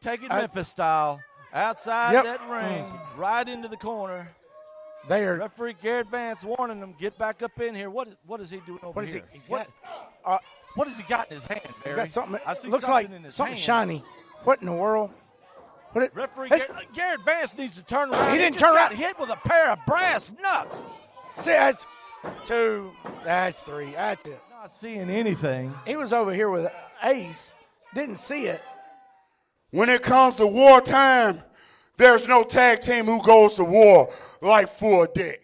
take it Memphis style. Outside that ring, right into the corner. There. Referee Garrett Vance warning them, get back up in here. What is he doing over here? What has he got in his hand, Barry? He's got something. I see looks something like in his something hand. shiny. What in the world? Referee Garrett Vance needs to turn around. He didn't just turn got around. hit with a pair of brass knucks. See, that's 2. That's 3. That's it. Not seeing anything. He was over here with Ace. Didn't see it. When it comes to wartime, there's no tag team who goes to war like Full Dick.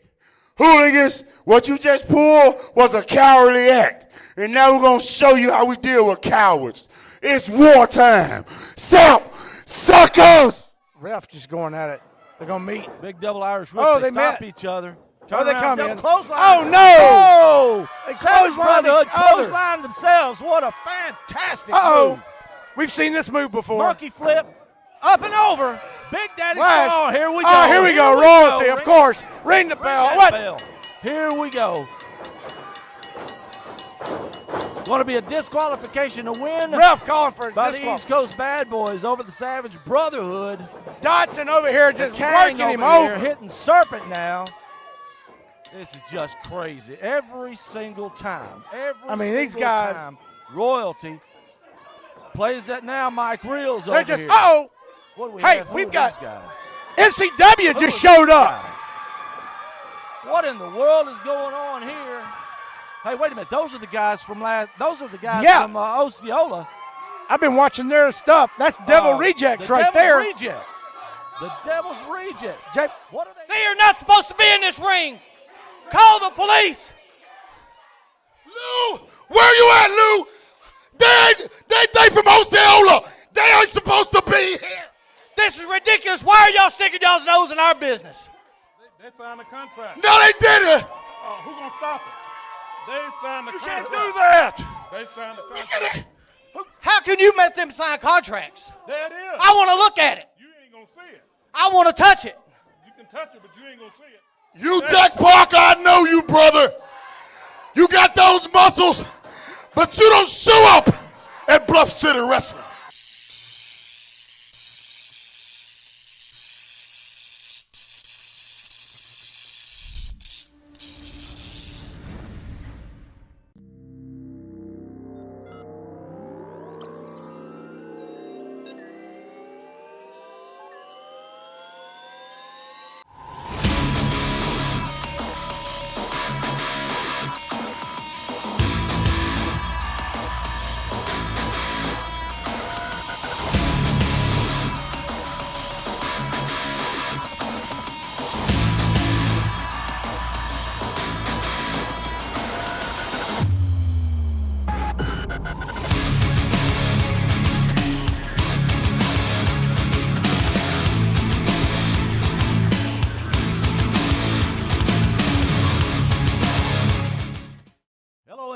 Hooligans, what you just pulled was a cowardly act. And now we're going to show you how we deal with cowards. It's wartime. Stop, suckers! Ref just going at it. They're going to meet. Big double Irish whip. Oh, they met. stop each other. They come in. Clothesline. Oh, no! Oh! They Savage Brotherhood each other. clothesline themselves. What a fantastic Uh-oh. move. We've seen this move before. Monkey flip. Up and over. Big Daddy Flash. Small. Here we go. Oh, here we go. Royalty, of course. Ring the bell. Ring that What? bell. Here we go. Going to be a disqualification to win. Ref calling for a by the disqual. East Coast Bad Boys over the Savage Brotherhood. Dotson over here just Kang working him over. over. Hitting Serpent now. This is just crazy. Every single time. These guys. Time, Royalty plays that now. Mike Reels They're over just, here. uh-oh. What do we Hey, have? Who we've are got these guys? MCW Who just are showed these up. guys? What in the world is going on here? Hey, wait a minute. Those are the guys from Osceola. I've been watching their stuff. That's Devil Rejects right there. Rejects. The Devil's Rejects. What are they? They are not supposed to be in this ring. Call the police. Lou, where you at, Lou? They from Osceola. They ain't supposed to be here. This is ridiculous. Why are y'all sticking y'all's nose in our business? They signed a contract. No, they didn't. Who gonna stop it? They signed the You contract. can't do that. They signed the Look at contract. it. How can you make them sign contracts? There it is. I want to look at it. You ain't gonna see it. I want to touch it. You can touch it, but you ain't gonna see it. You, Jack Parker, I know you, brother. You got those muscles, but you don't show up at Bluff City Wrestling.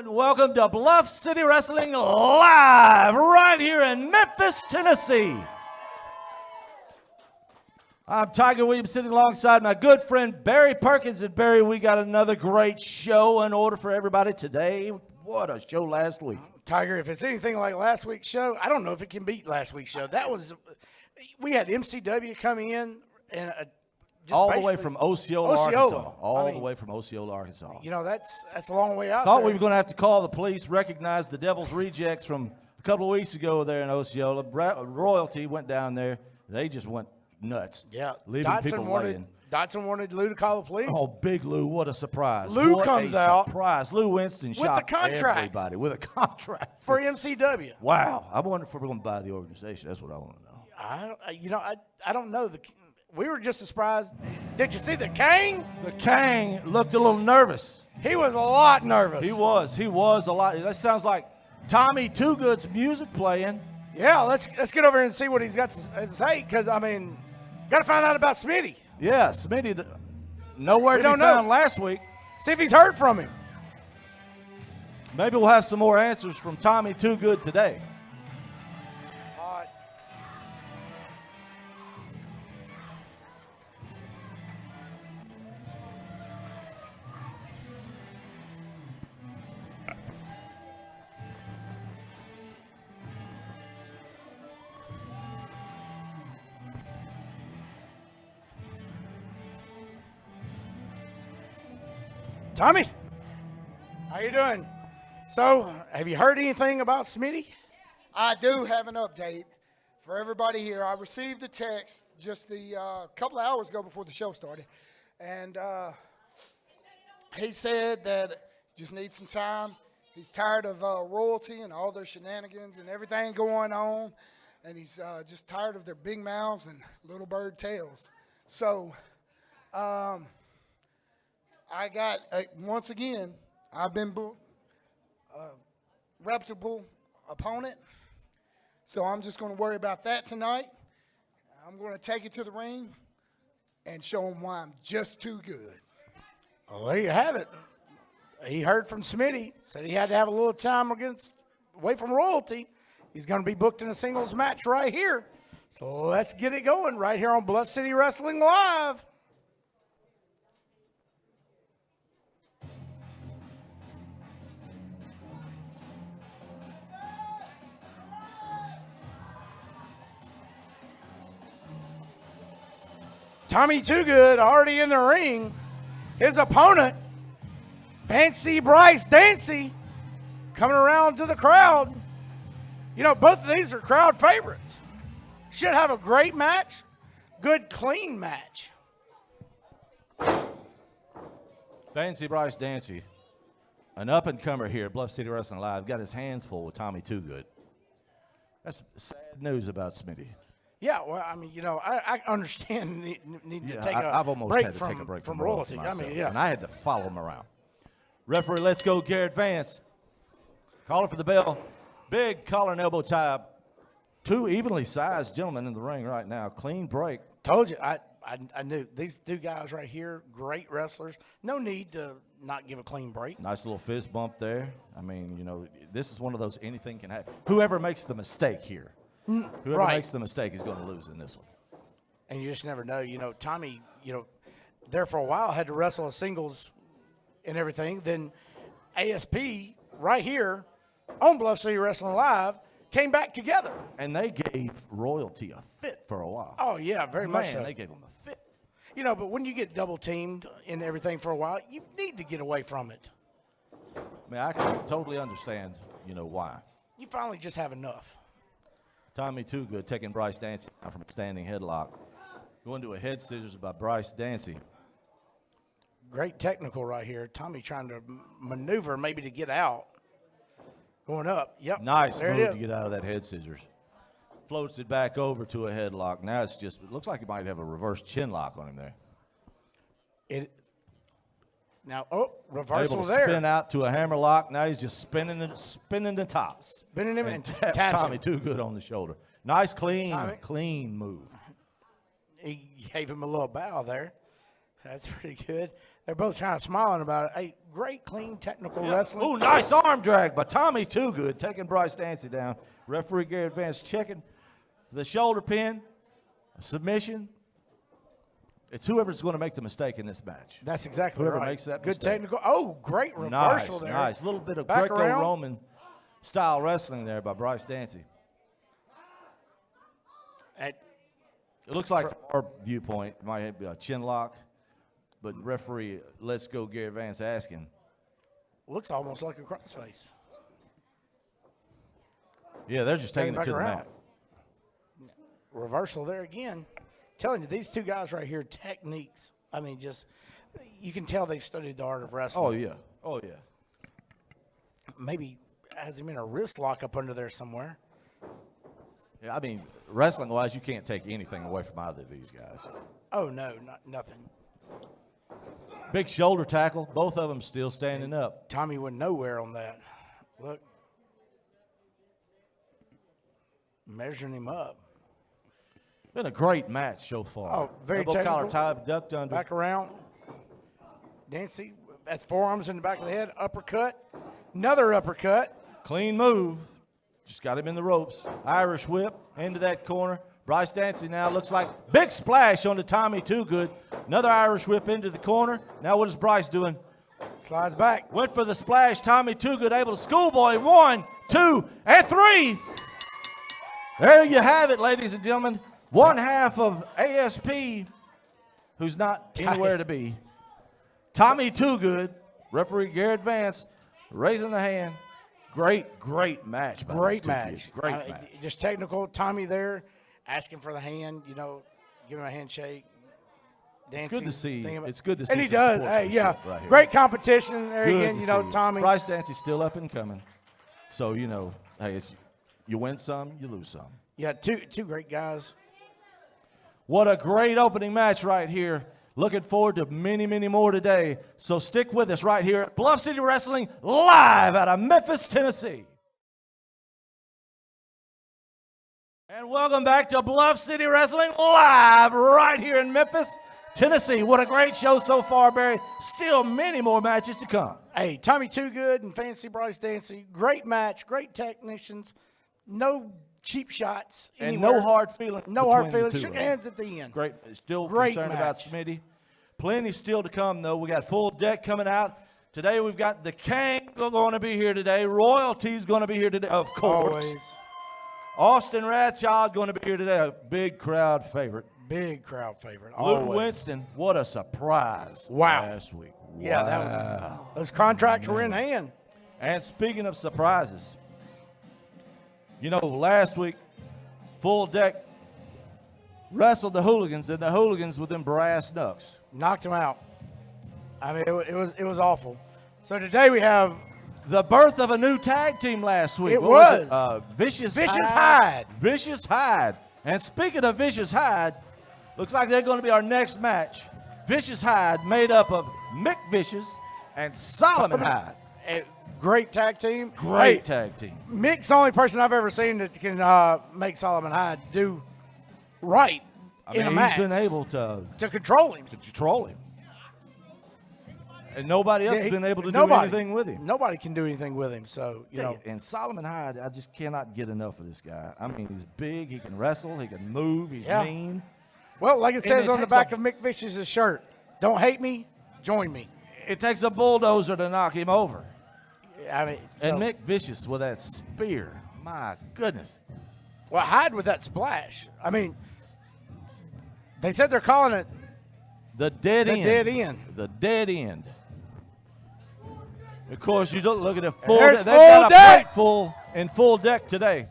Welcome to Bluff City Wrestling live right here in Memphis, Tennessee. I'm Tiger Williams sitting alongside my good friend Barry Perkins. And Barry, we got another great show in order for everybody today. What a show last week. Tiger, if it's anything like last week's show, I don't know if it can beat last week's show. We had MCW come in and all the way from Osceola, Arkansas. All the way from Osceola, Arkansas. You know, that's a long way out. Thought we were going to have to call the police, recognize the Devil's Rejects from a couple of weeks ago there in Osceola. Royalty went down there. They just went nuts. Yeah. Leaving people laying. Dotson wanted Lou to call the police. Oh, Big Lou, what a surprise. Lou what comes a out. Surprise. Lou Winston shocked everybody with a contract. For MCW. Wow. I wonder if we're going to buy the organization. That's what I want to know. I don't know. We were just as surprised. Did you see the Kang? The Kang looked a little nervous. He was a lot nervous. He was a lot. That sounds like Tommy Too Good's music playing. Yeah, let's get over here and see what he's got to say, because, got to find out about Smitty. Yeah, Smitty, nowhere to be found last week. See if he's heard from him. Maybe we'll have some more answers from Tommy Too Good today. Tommy, how you doing? So, have you heard anything about Smitty? I do have an update for everybody here. I received a text just a couple of hours ago before the show started, and he said that just needs some time. He's tired of royalty and all their shenanigans and everything going on, and he's just tired of their big mouths and little bird tails. So, I got, once again, I've been booked a reputable opponent. So I'm just going to worry about that tonight. I'm going to take it to the ring and show him why I'm just too good. Well, there you have it. He heard from Smitty, said he had to have a little time away from royalty. He's going to be booked in a singles match right here. So let's get it going right here on Bluff City Wrestling Live. Tommy Too Good already in the ring. His opponent, Fancy Bryce Dancy, coming around to the crowd. You know, both of these are crowd favorites. Should have a great match. Good, clean match. Fancy Bryce Dancy, an up-and-comer here at Bluff City Wrestling Live, got his hands full with Tommy Too Good. That's sad news about Smitty. Yeah, well, I mean, you know, I understand needing to take I've a almost break had to from, take a break from royalty. I myself, mean, yeah. and I had to follow him around. Referee, let's go, Garrett Vance. Calling for the bell. Big collar and elbow tie. Two evenly sized gentlemen in the ring right now. Clean break. Told you, I knew these two guys right here, great wrestlers. No need to not give a clean break. Nice little fist bump there. I mean, you know, this is one of those anything can happen. Whoever makes the mistake here. Whoever makes the mistake is going to lose in this one. And you just never know. You know, Tommy, you know, there for a while had to wrestle a singles and everything. Then ASP right here on Bluff City Wrestling Live came back together. And they gave royalty a fit for a while. Oh, yeah, very much so. They gave them a fit. You know, but when you get double teamed and everything for a while, you need to get away from it. I mean, I can totally understand, you know, why. You finally just have enough. Tommy Too Good taking Bryce Dancy out from a standing headlock. Going to a head scissors by Bryce Dancy. Great technical right here. Tommy trying to maneuver maybe to get out. Going up. Yep. Nice there move it is. to get out of that head scissors. Floats it back over to a headlock. Now it's just, it looks like he might have a reverse chin lock on him there. Now, reversal Able to there. spin out to a hammer lock. Now he's just spinning the top. Spinning him and taps taps Tommy him. Too Good on the shoulder. Nice, clean, Tommy. clean move. He gave him a little bow there. That's pretty good. They're both kind of smiling about it. Hey, great, clean, technical wrestling. Ooh, nice arm drag by Tommy Too Good, taking Bryce Dancy down. Referee Garrett Vance checking the shoulder pin, submission. It's whoever's going to make the mistake in this match. That's exactly Whoever right. makes that good mistake. technical. Oh, great reversal there. Nice. A little bit of Back around. Greco-Roman style wrestling there by Bryce Dancy. It looks like, from our viewpoint, it might be a chin lock, but referee, let's go, Garrett Vance asking. Looks almost like a crossface. Yeah, they're just taking it back to around. the mat. Reversal there again. Telling you, these two guys right here, techniques. I mean, just, you can tell they've studied the art of wrestling. Oh, yeah. Oh, yeah. Maybe has him in a wrist lock up under there somewhere. Yeah, I mean, wrestling-wise, you can't take anything away from either of these guys. Oh, no, nothing. Big shoulder tackle. Both of them still standing up. Tommy went nowhere on that. Look. Measuring him up. Been a great match so far. Oh, very Elbow technical. collar tie, ducked under. Back around. Dancy, that's forearms in the back of the head. Uppercut. Another uppercut. Clean move. Just got him in the ropes. Irish whip into that corner. Bryce Dancy now looks like big splash onto Tommy Too Good. Another Irish whip into the corner. Now what is Bryce doing? Slides back. Went for the splash. Tommy Too Good able to schoolboy. 1, 2, and 3. There you have it, ladies and gentlemen. One half of ASP, who's not anywhere to be. Tommy Too Good Referee Garrett Vance raising the hand. Great match. by Great these two match. kids. Great match. Just technical. Tommy there asking for the hand, give him a handshake. It's good to see. thinking about- It's good to see. And he some does. Hey, sportsmanship yeah. right here. Great competition there Good again. to see. Tommy. Bryce Dancy's still up and coming. So, hey, you win some, you lose some. Yeah, two great guys. What a great opening match right here. Looking forward to many, many more today. So stick with us right here at Bluff City Wrestling, live out of Memphis, Tennessee. And welcome back to Bluff City Wrestling, live right here in Memphis, Tennessee. What a great show so far, Barry. Still many more matches to come. Hey, Tommy Too Good and Fancy Bryce Dancy. Great match, great technicians. No cheap shots. And anywhere. no hard feelings. No hard between the feelings. two Shook of them. hands at the end. Great. Still Great concerned about match. Smitty. Plenty still to come, though. We got full deck coming out. Today we've got the King going to be here today. Royalty's going to be here today, of course. Always. Austin Rathchild going to be here today. A big crowd favorite. Big crowd favorite. Luke Always. Winston, what a surprise Wow. last week. Yeah, that was. Those contracts were in hand. And speaking of surprises, last week, full deck wrestled the Hooligans, and the Hooligans with them brass knucks. Knocked him out. I mean, it was awful. So today we have The birth of a new tag team last week. It What was. it? Vicious Hyde. Vicious Hyde. And speaking of Vicious Hyde, looks like they're going to be our next match. Vicious Hyde made up of Mick Vicious and Solomon Hyde. a great tag team. Great Hey, tag team. Mick's the only person I've ever seen that can make Solomon Hyde do right in a match. He's been able to control him. control him. And nobody else Yeah, has been able to nobody. do anything with him. Nobody can do anything with him. So, And Solomon Hyde, I just cannot get enough of this guy. I mean, he's big, he can wrestle, he can move, he's Yeah. mean. well, like it says it on the takes back a- of Mick Vicious's shirt, don't hate me, join me. It takes a bulldozer to knock him over. I mean, And so- Mick Vicious with that spear, my goodness. well, Hyde with that splash. I mean, they said they're calling it The dead the end. dead end. The dead end. Of course, you don't look at the full There's deck. They've got full a deck. plate full in full deck today.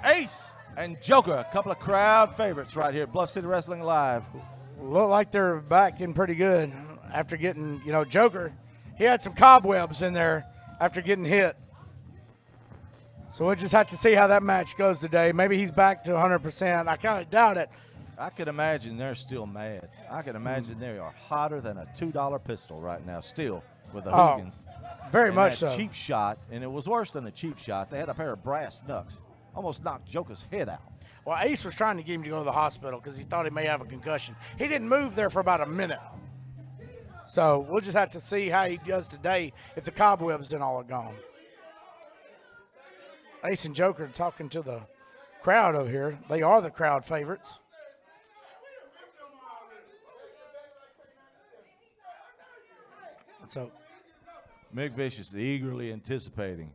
Ace and Joker, a couple of crowd favorites right here. Bluff City Wrestling Live. Look like they're back in pretty good after getting, Joker. He had some cobwebs in there after getting hit. So we'll just have to see how that match goes today. Maybe he's back to 100%. I kind of doubt it. I could imagine they're still mad. I can imagine they are hotter than a $2 pistol right now, still, with the Hooligans. Very And much that so. cheap shot, and it was worse than a cheap shot. They had a pair of brass knucks. Almost knocked Joker's head out. Well, Ace was trying to get him to go to the hospital because he thought he may have a concussion. He didn't move there for about a minute. So we'll just have to see how he does today if the cobwebs and all are gone. Ace and Joker talking to the crowd over here. They are the crowd favorites. So Mick Vicious eagerly anticipating.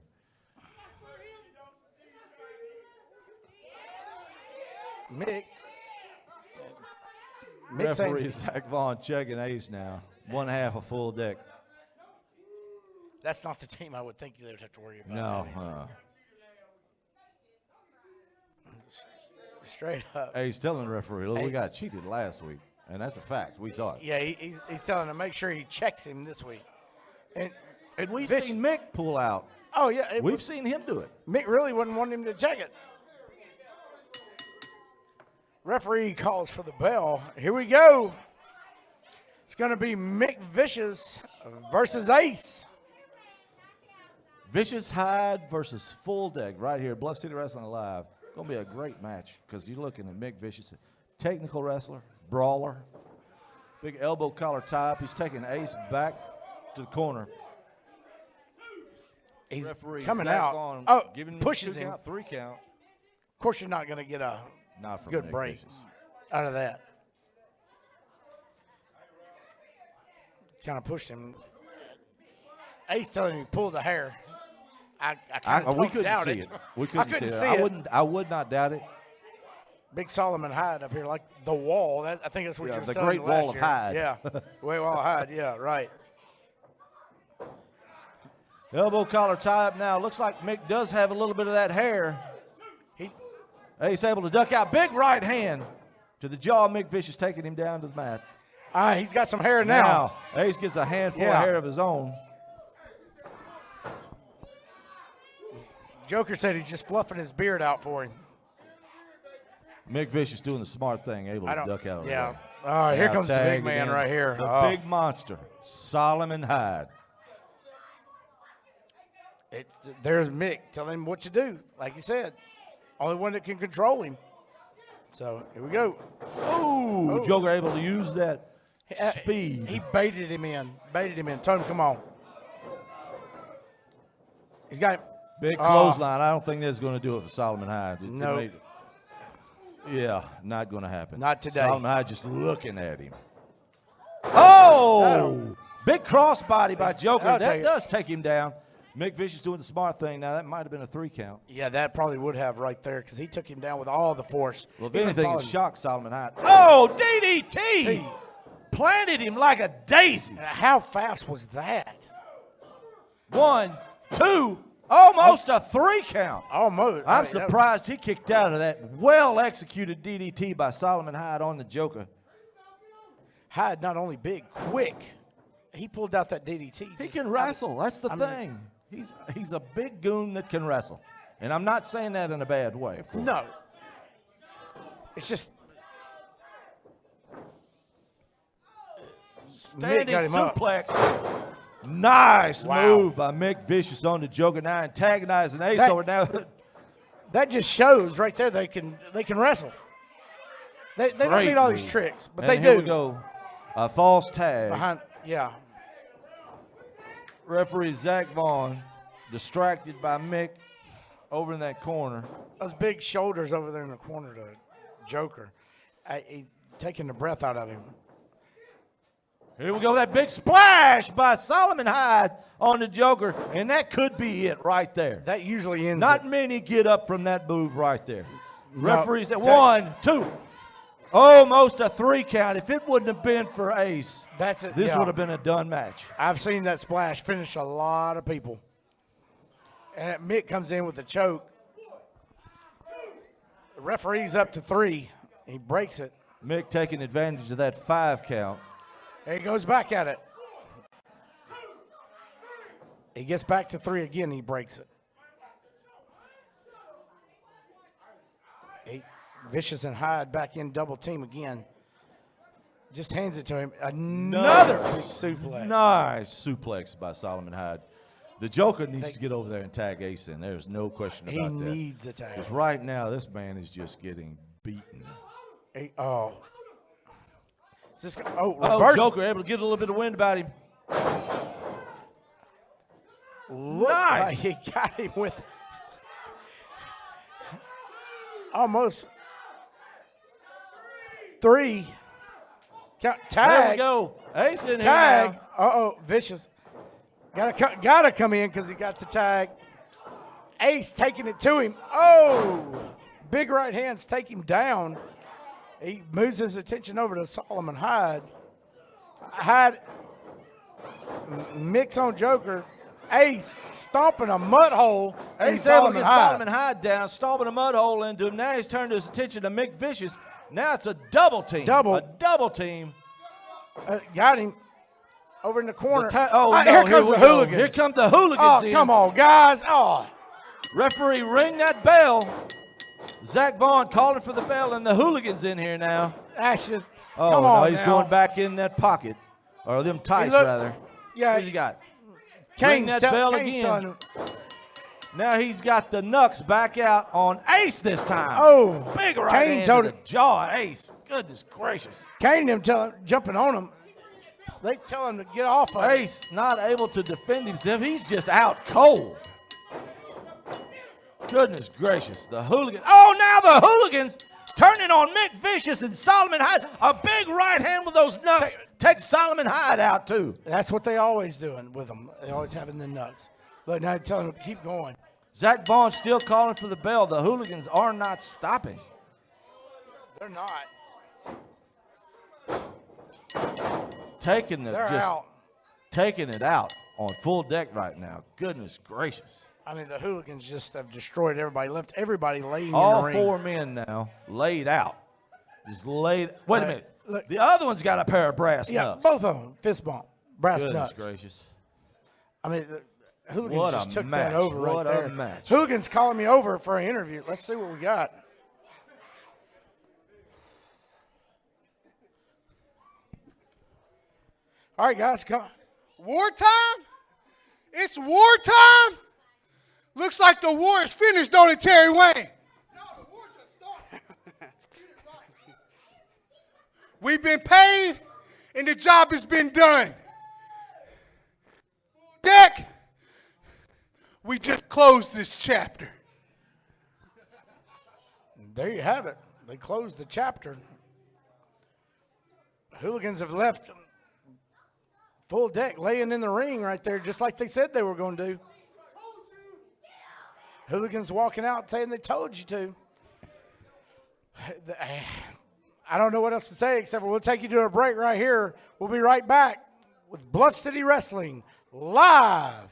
Mick Referee saying Zach Vaughn checking Ace now. One half a full deck. that's not the team I would think they would have to worry about. No. having. Straight up. Ace telling the referee, look, Hey. we got cheated last week. And that's a fact. We saw it. Yeah, he's telling him to make sure he checks him this week. And And we've Vic- seen Mick pull out. oh yeah, We've seen him do it. Mick really wouldn't want him to check it. Referee calls for the bell. Here we go. It's going to be Mick Vicious versus Ace. Vicious Hyde versus Full Deck right here. Bluff City Wrestling Live. Going to be a great match because you're looking at Mick Vicious, technical wrestler, brawler, big elbow collar tie up. He's taking Ace back to the corner. He's Referee coming Zach out. Vaughn Oh, giving him pushes 2 him. count, 3 count. Of course, you're not going to get a Not from good Mick break Vicious. out of that. Kind of pushed him. Ace telling him to pull the hair. I kind of We don't couldn't doubt see it. it. We couldn't couldn't see see it. it. I would not doubt it. Big Solomon Hyde up here, like the wall. I think that's what Yeah, you're the telling Great me last Wall of year. Hyde. Yeah, Great Wall of Hyde. Yeah, right. Elbow collar tie up now. Looks like Mick does have a little bit of that hair. He's able to duck out. Big right hand to the jaw. Mick Vicious taking him down to the mat. He's got some hair now. Ace gets a handful of Yeah. hair of his own. Joker said he's just fluffing his beard out for him. Mick Vicious doing the smart thing, able to duck out of the Yeah. way. All right, here Now comes the big tagging man in right here. The big monster, Solomon Hyde. There's Mick telling him what to do. Like you said, only one that can control him. So here we go. Ooh, Joker able to use that speed. He baited him in. Told him, come on. He's got him. Big clothesline. I don't think that's going to do it for Solomon Hyde. No. Yeah, not going to happen. Not today. Solomon Hyde just looking at him. Oh! Big crossbody by Joker. I'll tell That you. does take him down. Mick Vicious doing the smart thing. Now, that might have been a 3 count. Yeah, that probably would have right there because he took him down with all the force. Well, if Even anything, followed it him. shocked Solomon Hyde. Oh, DDT! Planted him like a daisy. How fast was that? 1, 2, almost a 3 count. Almost. I'm surprised he kicked out of that well-executed DDT by Solomon Hyde on the Joker. Hyde not only big, quick. He pulled out that DDT. He can wrestle. That's the thing. He's a big goon that can wrestle. And I'm not saying that in a bad way, of course. No. It's just Standing got him up. suplex. Nice Wow. move by Mick Vicious on the Joker, now antagonizing Ace over now. that just shows right there they can wrestle. They don't Great need all move. these tricks, but And they here do. we go. A false tag. Yeah. Referee Zach Vaughn distracted by Mick over in that corner. Those big shoulders over there in the corner to Joker. He's taking the breath out of him. Here we go, that big splash by Solomon Hyde on the Joker, and that could be it right there. That usually ends Not it. many get up from that move right there. No, Referee said 1, 2, almost a 3 count. If it wouldn't have been for Ace, That's it. this yeah. would have been a done match. I've seen that splash finish a lot of people. And Mick comes in with the choke. The referee's up to 3. He breaks it. Mick taking advantage of that 5 count. And he goes back at it. He gets back to 3 again. He breaks it. Vicious and Hyde back in double team again. Just hands it to him. Another big suplex. Nice suplex by Solomon Hyde. The Joker needs to get over there and tag Ace in. There's no question about that. He needs a tag. Because right now, this man is just getting beaten. Is this, reverse. Oh, Joker able to get a little bit of wind about him. Nice. Like he got him with almost 3. Count, tag. There we go. Ace in Tag. here now. Uh-oh, Vicious. Gotta come in because he got the tag. Ace taking it to him. Oh, big right hands take him down. He moves his attention over to Solomon Hyde. Hyde mix on Joker. Ace stomping a mud hole. Ace able to get Solomon Hyde down, stomping a mud hole into him. Now he's turned his attention to Mick Vicious. Now it's a double team. A double team. Got him over in the corner. Here comes the hooligans. Here come the hooligans in. Come on, guys. Oh. Referee, ring that bell. Zach Vaughn calling for the bell, and the hooligans in here now. That's just, Oh, come no, on he's now. going back in that pocket. Or them tights, rather. Yeah. Who's he got? Kane's Ring that bell Kane's again. telling him. Now he's got the knucks back out on Ace this time. Oh, big right Kane hand told to the him. jaw. Ace, goodness gracious. Kane and them jumping on him. They tell him to get off of it. Ace not able to defend himself. He's just out cold. Goodness gracious. The hooligan. Oh, now the hooligans turning on Mick Vicious and Solomon Hyde. A big right hand with those knucks. Takes Solomon Hyde out, too. That's what they always doing with them. They always having the nuts. Look, now they're telling them to keep going. Zach Vaughn still calling for the bell. The hooligans are not stopping. They're not. Taking it, They're just out. taking it out on full deck right now. Goodness gracious. I mean, the hooligans just have destroyed everybody, left everybody laying All in the ring. 4 men now laid out. Just laid. Wait a minute. Look. The other one's got a pair of brass Yeah, knucks. both of them, fist bump, brass Goodness nuts. gracious. I mean, the hooligans What just a took match. that over What right a there. match. Hooligans calling me over for an interview. Let's see what we got. All right, guys, come. Wartime? It's wartime? Looks like the war is finished, don't it, Terry Wayne? No, the war just started. We've been paid, and the job has been done. Deck, we just closed this chapter. There you have it. They closed the chapter. Hooligans have left full deck, laying in the ring right there, just like they said they were going to do. Hooligans walking out saying they told you to. I don't know what else to say except for we'll take you to a break right here. We'll be right back with Bluff City Wrestling live.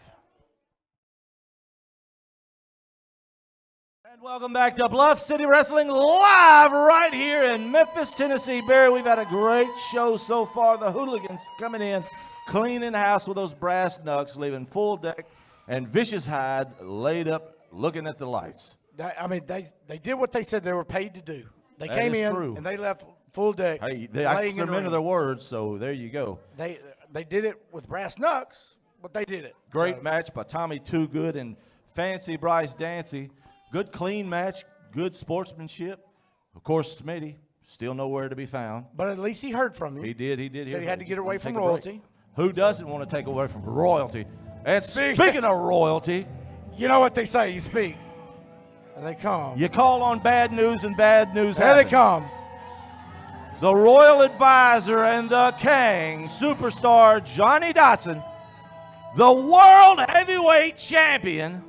And welcome back to Bluff City Wrestling live right here in Memphis, Tennessee. Barry, we've had a great show so far. The hooligans coming in, cleaning house with those brass knucks, leaving full deck and Vicious Hyde laid up looking at the lights. I mean, they did what they said they were paid to do. They That came is in true. and they left full deck. Hey, I laying in the them into ring. their words, so there you go. They did it with brass knucks, but they did it. Great So, match by Tommy Too Good and Fancy Bryce Dancy. Good clean match, good sportsmanship. Of course, Smitty, still nowhere to be found. But at least he heard from you. He did. Said hear he from had us. to get Just away wanna from take a break. royalty. Who doesn't want to take away from royalty? And Speak- speaking of royalty, You know what they say, you speak, and they come. you call on bad news and bad news There they happens. come. The royal advisor and the king, superstar Johnny Dotson, the world heavyweight champion,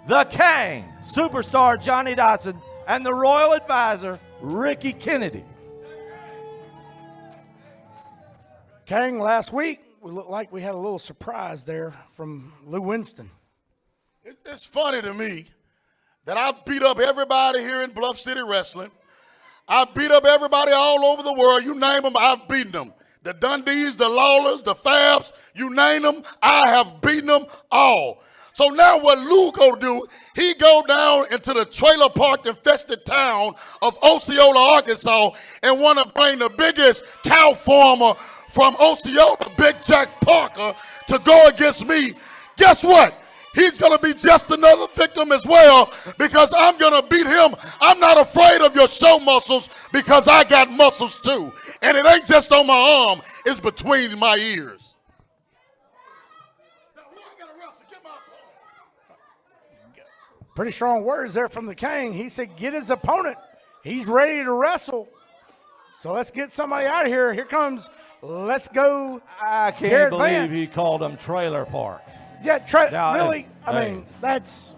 the king, superstar Johnny Dotson, and the royal advisor Ricky Kennedy. King, last week, we looked like we had a little surprise there from Lou Winston. It's funny to me that I beat up everybody here in Bluff City Wrestling. I beat up everybody all over the world. You name them, I've beaten them. The Dundees, the Lawlers, the Fabs, you name them, I have beaten them all. So now what Lou go do, he go down into the trailer park infested town of Osceola, Arkansas, and want to bring the biggest cow farmer from Osceola, Big Jack Parker, to go against me. Guess what? He's going to be just another victim as well because I'm going to beat him. I'm not afraid of your show muscles because I got muscles too. And it ain't just on my arm, it's between my ears. Pretty strong words there from the King. He said, get his opponent. He's ready to wrestle. So let's get somebody out of here. Here comes, let's go. I can't Garrett believe Vance. he called them trailer park. Yeah, Now, really? hey, I hey. mean, that's.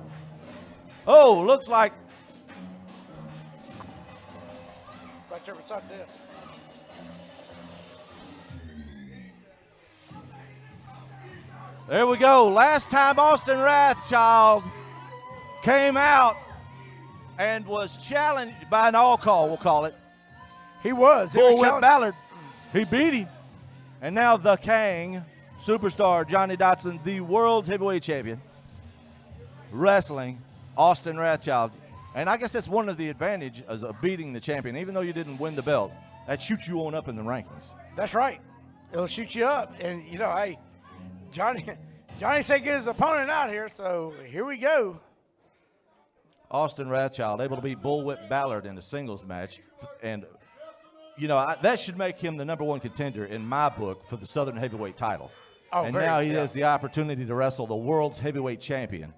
Oh, looks like Right there beside this. there we go. Last time Austin Rathchild came out and was challenged by an all call, we'll call it. He was. He was Bullwhip challenged- Ballard. He beat him. And now the King, superstar Johnny Dotson, the world's heavyweight champion, wrestling Austin Rathchild. And I guess that's one of the advantages of beating the champion. Even though you didn't win the belt, that shoots you on up in the rankings. That's right. It'll shoot you up. And, you know, hey, Johnny said get his opponent out here, so here we go. Austin Rathchild able to beat Bullwhip Ballard in a singles match. And, you know, that should make him the #1 contender in my book for the Southern Heavyweight title. Oh, and very- now he yeah. has the opportunity to wrestle the world's heavyweight champion,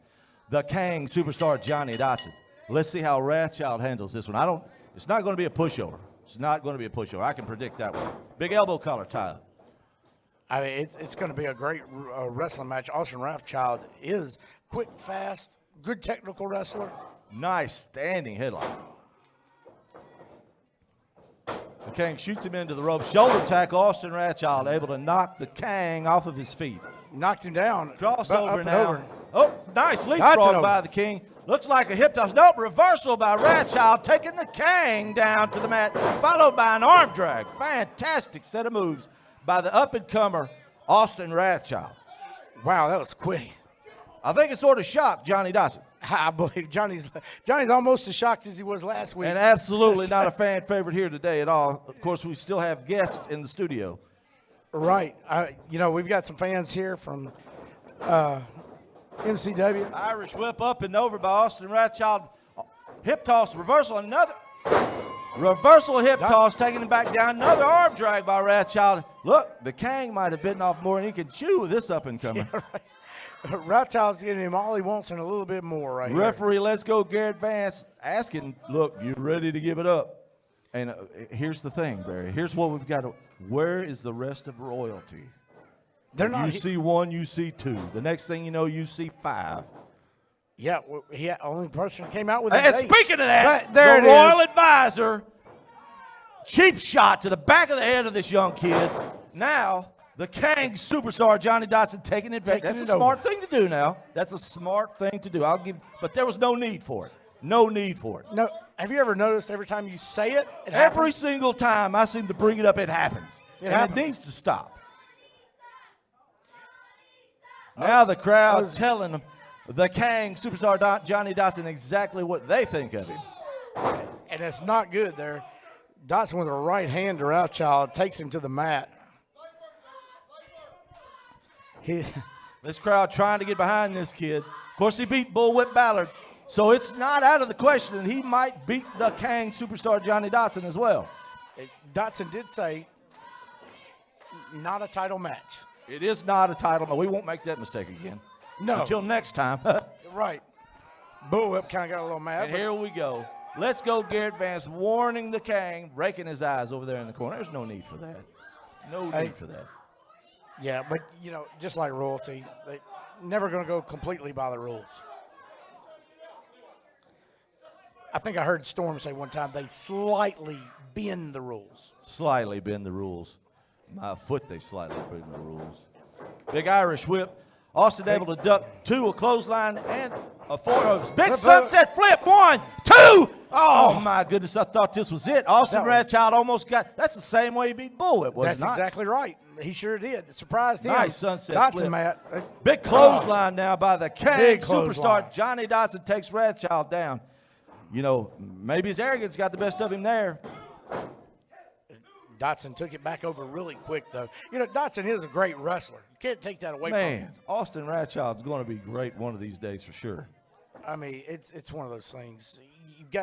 the King superstar Johnny Dotson. Let's see how Rathchild handles this one. It's not going to be a pushover. It's not going to be a pushover. I can predict that one. Big elbow collar tie up. I mean, it's going to be a great wrestling match. Austin Rathchild is quick, fast, good technical wrestler. Nice standing headlock. The King shoots him into the rope. Shoulder tackle. Austin Ratchild able to knock the King off of his feet. Knocked him down. Crossover Up now. over. Oh, nice leapfrog by the King. Looks like a hip toss. Nope, reversal by Ratchild, taking the King down to the mat, followed by an arm drag. Fantastic set of moves by the up-and-comer, Austin Ratchild. Wow, that was quick. I think it sort of shocked Johnny Dotson. I believe Johnny's almost as shocked as he was last week. And absolutely not a fan favorite here today at all. Of course, we still have guests in the studio. Right. We've got some fans here from MCW. Irish whip up and over by Austin Ratchild. Hip toss, reversal, another. Reversal hip toss, taking him back down. Another arm drag by Ratchild. Look, the King might have bitten off more than he can chew with this up-and-comer. Yeah, right. Ratchild's getting him all he wants and a little bit more right here. Referee, let's go, Garrett Vance, asking, look, you ready to give it up? And here's the thing, Barry. Here's what we've got. Where is the rest of royalty? They're not. You see one, you see two. The next thing you know, you see five. Yeah, only person came out with And it. speaking of that, there the it Royal is. Advisor, cheap shot to the back of the head of this young kid. Now, the King superstar Johnny Dotson taking advantage. That's a smart thing to do now. That's a smart thing to do. But there was no need for it. No need for it. No, have you ever noticed every time you say it, Every single time I seem to bring it up, it happens. It needs to stop. Now the crowd telling them, the King superstar Johnny Dotson exactly what they think of him. And it's not good there. Dotson with a right hand to Ratchild takes him to the mat. This crowd trying to get behind this kid. Of course, he beat Bullwhip Ballard, so it's not out of the question that he might beat the King superstar Johnny Dotson as well. Dotson did say, not a title match. It is not a title match. We won't make that mistake again. No. Until next time. Right. Bullwhip kind of got a little mad. And here we go. Let's go, Garrett Vance, warning the King, raking his eyes over there in the corner. There's no need for that. No need for that. Yeah, but, just like royalty, they never going to go completely by the rules. I think I heard Storm say one time they slightly bend the rules. Slightly bend the rules. My foot, they slightly bend the rules. Big Irish whip. Austin able to duck two, a clothesline, and a four. Big sunset flip. 1, 2. Oh, my goodness. I thought this was it. Austin Ratchild almost got. That's the same way he beat Bullwhip, was it not? That's exactly right. He sure did. It surprised him. Nice sunset Dotson, flip. Matt. Big clothesline now by the King Big superstar. clothesline. Johnny Dotson takes Ratchild down. Maybe his arrogance got the best of him there. Dotson took it back over really quick, though. Dotson is a great wrestler. You can't take that away from him. Man, Austin Ratchild's going to be great one of these days for sure. I mean, it's one of those things.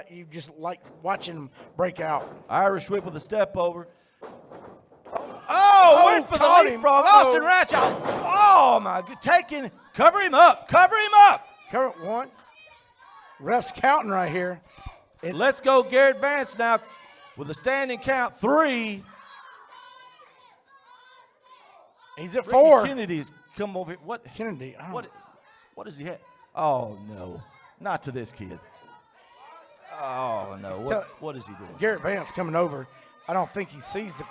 You just like watching him break out. Irish whip with a step over. Oh, went for the leapfrog. Austin Ratchild. Oh, my God. Cover him up. Cover him up. Cover one. Ref's counting right here. Let's go, Garrett Vance now with a standing count. 3. He's at 4. Kennedy's come over here. What? Kennedy. What does he have? Oh, no. Not to this kid. Oh, no. What is he doing? Garrett Vance coming over. I don't think he sees it.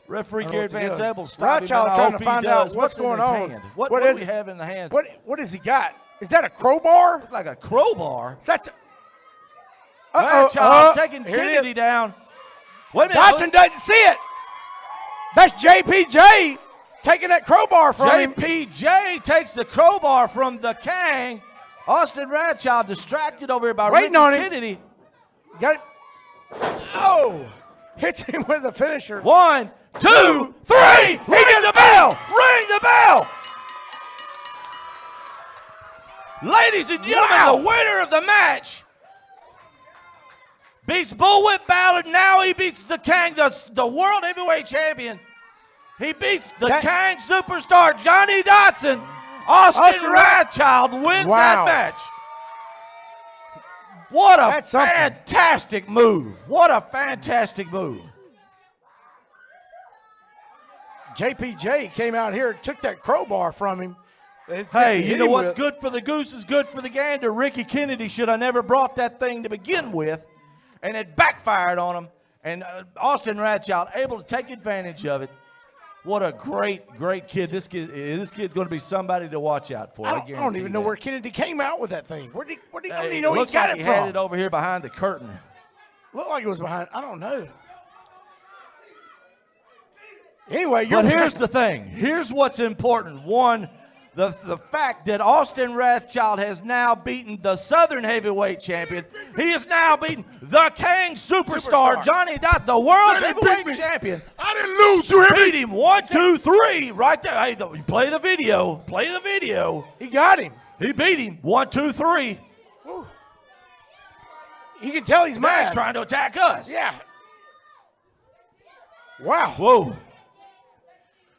Referee Garrett Vance able to stop him. Ratchild trying to find out what's going on. What do we have in the hand? What does he got? Is that a crowbar? Like a crowbar. That's Ratchild taking Kennedy down. Wait a minute. Dotson doesn't see it. That's JPJ taking that crowbar from him. JPJ takes the crowbar from the King. Austin Ratchild distracted over here by Waiting on him. Kennedy. Got it. Oh, hits him with the finisher. 1, 2, 3. Ring the bell. Ring the bell. Ladies and gentlemen, the winner of the match beats Bullwhip Ballard. Now he beats the King, the World Heavyweight Champion. He beats the King superstar, Johnny Dotson. Austin Ratchild wins that match. What a fantastic move. What a fantastic move. JPJ came out here and took that crowbar from him. Hey, you know what's good for the goose is good for the gander. Ricky Kennedy should have never brought that thing to begin with, and it backfired on him. And Austin Radchild able to take advantage of it. What a great kid. This kid's going to be somebody to watch out for. I don't even know where Kennedy came out with that thing. Where did he know he looks got like it he from? had it over here behind the curtain. Looked like it was behind. I don't know. Anyway, But here's the thing. Here's what's important. One, the fact that Austin Rathchild has now beaten the Southern Heavyweight Champion. He has now beaten the King Superstar. Johnny Dot, the World Heavyweight Champion. I didn't lose. You hear me? Beat him 1, 2, 3 right there. Hey, play the video. Play the video. He got him. He beat him 1, 2, 3. Woo. You can tell he's He's mad. trying to attack us. Yeah. Wow. Whoa.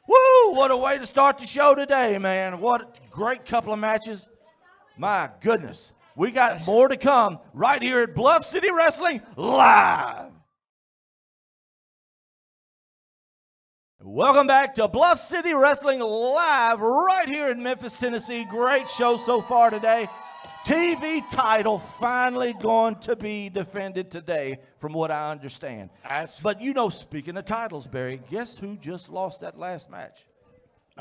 Woo, what a way to start the show today, man. What a great couple of matches. My goodness. We got more to come right here at Bluff City Wrestling Live. Welcome back to Bluff City Wrestling Live right here in Memphis, Tennessee. Great show so far today. TV title finally going to be defended today, from what I understand. But you know, speaking of titles, Barry, guess who just lost that last match?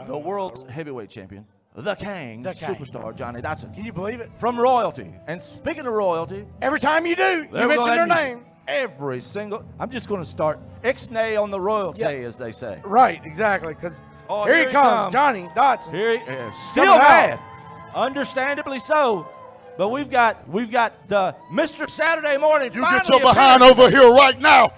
The world's heavyweight champion, the King, Superstar Johnny Dotson. Can you believe it? From royalty. And speaking of royalty, Every time you do, you they're mention gonna their use name. every single. I'm just going to start ixnay on the royalty, as they say. Right, exactly. Because Oh, here he comes, Johnny Dotson. Here he is. Still Coming mad. out. Understandably so. But we've got the Mr. Saturday Morning. You get your behind over here right now.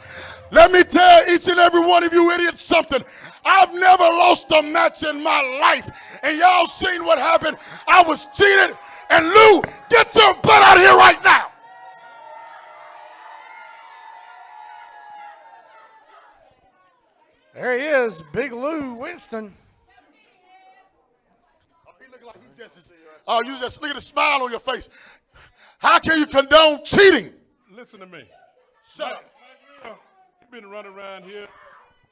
Let me tell each and every one of you idiots something. I've never lost a match in my life. And y'all seen what happened. I was cheated. And Lou, get your butt out of here right now. There he is, Big Lou Winston. Oh, you just look at the smile on your face. How can you condone cheating? Listen to me. Shut up. You've been running around here.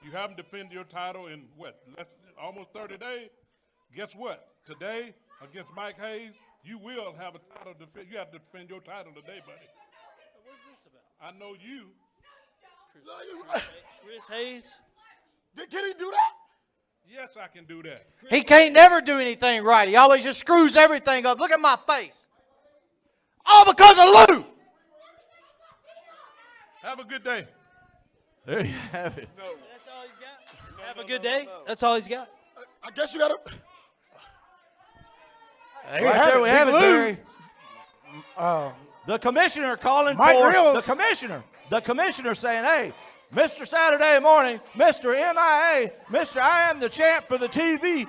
You haven't defended your title in almost 30 days. Guess what? Today, against Mike Hayes, you will have a title defense. You have to defend your title today, buddy. What's this about? I know you. Chris Hayes? Can he do that? Yes, I can do that. He can't never do anything right. He always just screws everything up. Look at my face. All because of Lou. Have a good day. There you have it. No. That's all he's got. Have a good day. That's all he's got. I guess you got to. Right there we have it, Big Barry. The commissioner calling Mike for Reels. the commissioner. The commissioner saying, hey, Mr. Saturday Morning, Mr. MIA, Mr. I am the champ for the TV.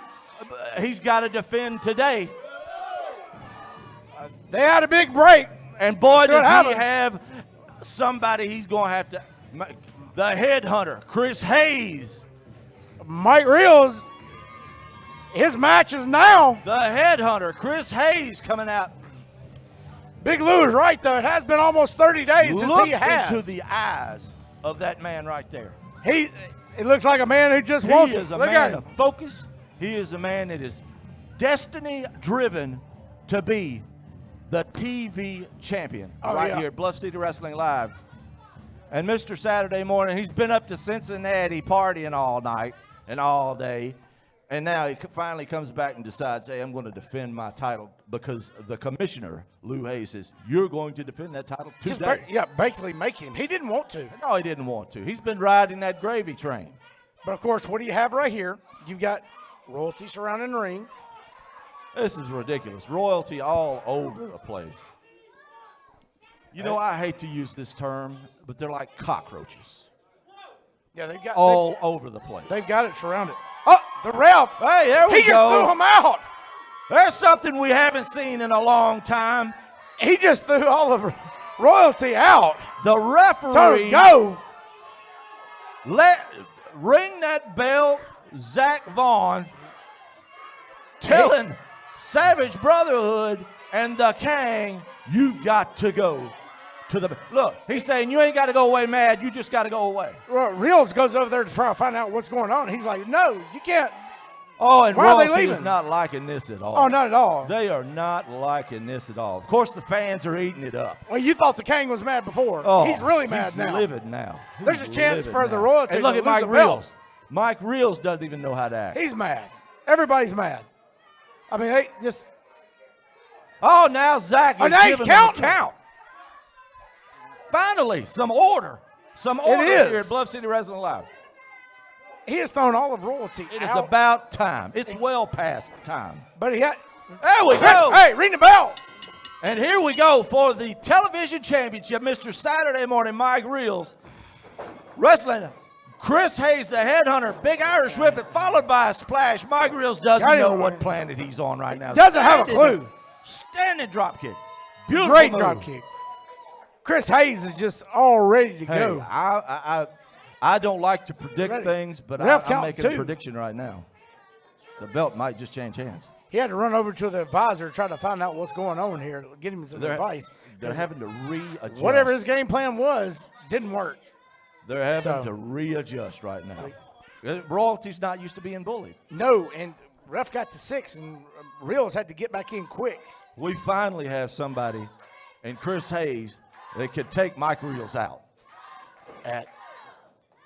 He's got to defend today. They had a big break. And boy, That's what does he happens. have somebody he's going to have to. The headhunter, Chris Hayes. Mike Reels, his match is now. The headhunter, Chris Hayes, coming out. Big Lou is right there. It has been almost 30 days since Look he has. into the eyes of that man right there. It looks like a man who just He wants is it. a Look at man him. of focus. He is a man that is destiny-driven to be the TV champion here at Bluff City Wrestling Live. And Mr. Saturday Morning, he's been up to Cincinnati partying all night and all day. And now he finally comes back and decides, hey, I'm going to defend my title because the commissioner, Lou Hayes, says, you're going to defend that title today. Basically making him. He didn't want to. No, he didn't want to. He's been riding that gravy train. But, of course, what do you have right here? You've got royalty surrounding the ring. This is ridiculous. Royalty all over the place. You know, I hate to use this term, but they're like cockroaches. Yeah, they've got all over the place. They've got it surrounded. Oh, the ref. Hey, there we go. He just threw him out. There's something we haven't seen in a long time. He just threw all of royalty out. The referee. Told him go. Ring that bell, Zach Vaughn, telling Savage Brotherhood and the King, you've got to go to the. Look, he's saying you ain't got to go away mad. You just got to go away. Well, Reels goes over there to try to find out what's going on. He's like, no, you can't. Oh, and Why are they royalty is leaving? not liking this at all. Oh, not at all. They are not liking this at all. Of course, the fans are eating it up. Well, you thought the King was mad before. Oh, he's really mad now. Livid now. There's He's a chance livid for the now. royalty And look to at lose Mike the belt. Reels. Mike Reels doesn't even know how to act. He's mad. Everybody's mad. I mean, they just. Oh, now Zach is now he's giving them a counting. count. Finally, some order. Some order is. here at Bluff City Wrestling Live. He has thrown all of royalty It is out. about time. It's well past time. But he had. There we go. Hey, ring the bell. And here we go for the television championship. Mr. Saturday Morning Mike Reels wrestling Chris Hayes, the headhunter, big Irish whip, it followed by a splash. Mike Reels doesn't Got him. know what planet he's on right now. Doesn't have a clue. Standing drop kick. Beautiful Great move. drop kick. Chris Hayes is just all ready to Hey, go. I don't like to predict Ready. things, but Ref I'm count making a two. prediction right now. The belt might just change hands. He had to run over to the advisor to try to find out what's going on here, get him some advice. They're having to readjust. Whatever his game plan was, didn't work. They're having So- to readjust right now. Royalty's not used to being bullied. No, and ref got to 6, and Reels had to get back in quick. We finally have somebody, and Chris Hayes, that could take Mike Reels out.